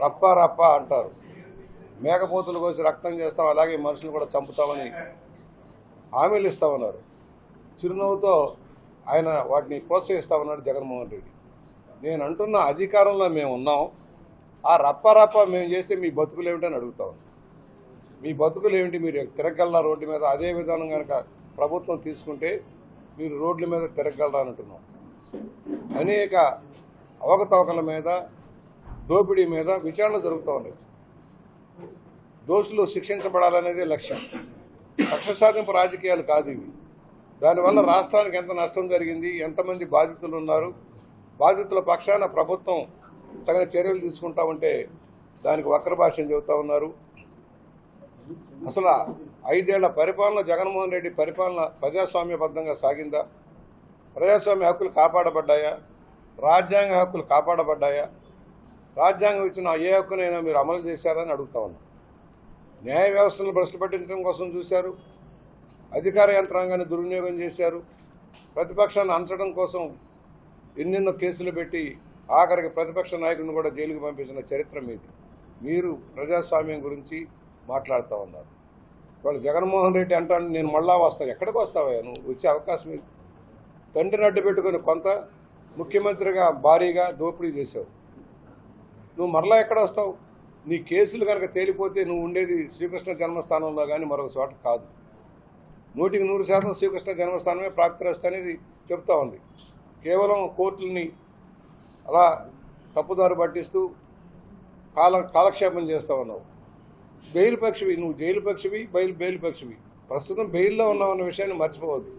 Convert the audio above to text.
రప్ప రప్ప అంటారు. మేకపోతులు కోసి రక్తం చేస్తాం, అలాగే మనుషులు కూడా చంపుతామని హామీలు ఇస్తామన్నారు. చిరునవ్వుతో ఆయన వాటిని ప్రోత్సహిస్తామన్నాడు జగన్మోహన్ రెడ్డి. నేను అంటున్న అధికారంలో మేము ఉన్నాం, ఆ రప్ప మేము చేస్తే మీ బతుకులు ఏమిటని అడుగుతా ఉన్నాం. మీ బతుకులు ఏమిటి? మీరు తిరగలరా రోడ్డు మీద? అదే విధానం కనుక ప్రభుత్వం తీసుకుంటే మీరు రోడ్ల మీద తిరగలరా అంటున్నాం. అనేక అవకతవకల మీద, దోపిడీ మీద విచారణ జరుగుతూ ఉన్నాయి. దోషులు శిక్షించబడాలనేదే లక్ష్యం. కక్ష సాధింపు రాజకీయాలు కాదు ఇవి. దానివల్ల రాష్ట్రానికి ఎంత నష్టం జరిగింది, ఎంతమంది బాధితులు ఉన్నారు, బాధితుల పక్షాన ప్రభుత్వం తగిన చర్యలు తీసుకుంటామంటే దానికి వక్ర భాషను చెబుతా ఉన్నారు. అసలు 5 ఏళ్ల పరిపాలన, జగన్మోహన్ రెడ్డి పరిపాలన ప్రజాస్వామ్యబద్ధంగా సాగిందా? ప్రజాస్వామ్య హక్కులు కాపాడబడ్డాయా? రాజ్యాంగ హక్కులు కాపాడబడ్డాయా? రాజ్యాంగం ఇచ్చిన ఏ హక్కునైనా మీరు అమలు చేశారని అడుగుతా ఉన్నాం. న్యాయ వ్యవస్థను భ్రష్టు పట్టించడం కోసం చూశారు, అధికార యంత్రాంగాన్ని దుర్వినియోగం చేశారు, ప్రతిపక్షాన్ని అంచడం కోసం ఎన్నెన్నో కేసులు పెట్టి ఆఖరికి ప్రతిపక్ష నాయకుడిని కూడా జైలుకు పంపించిన చరిత్ర మీది. మీరు ప్రజాస్వామ్యం గురించి మాట్లాడుతూ ఉన్నారు. వాళ్ళు జగన్మోహన్ రెడ్డి అంటాను, నేను మళ్ళా వస్తాను. ఎక్కడికి వస్తావా? నువ్వు వచ్చే అవకాశం ఇది. తండ్రిని అడ్డు పెట్టుకుని కొంత ముఖ్యమంత్రిగా భారీగా దోపిడీ చేశావు. నువ్వు మరలా ఎక్కడ వస్తావు? నీ కేసులు కనుక తేలిపోతే నువ్వు ఉండేది శ్రీకృష్ణ జన్మస్థానంలో కానీ మరొక చోట కాదు. 100% శ్రీకృష్ణ జన్మస్థానమే ప్రాప్తిరస్తు అనేది చెప్తా ఉంది. కేవలం కోర్టులని అలా తప్పుదారు పట్టిస్తూ కాలక్షేపం చేస్తూ ఉన్నావు. బెయిల్ పక్షివి నువ్వు, జైలు పక్షివి, బెయిల్ పక్షివి. ప్రస్తుతం బెయిల్లో ఉన్నావన్న విషయాన్ని మర్చిపోవద్దు.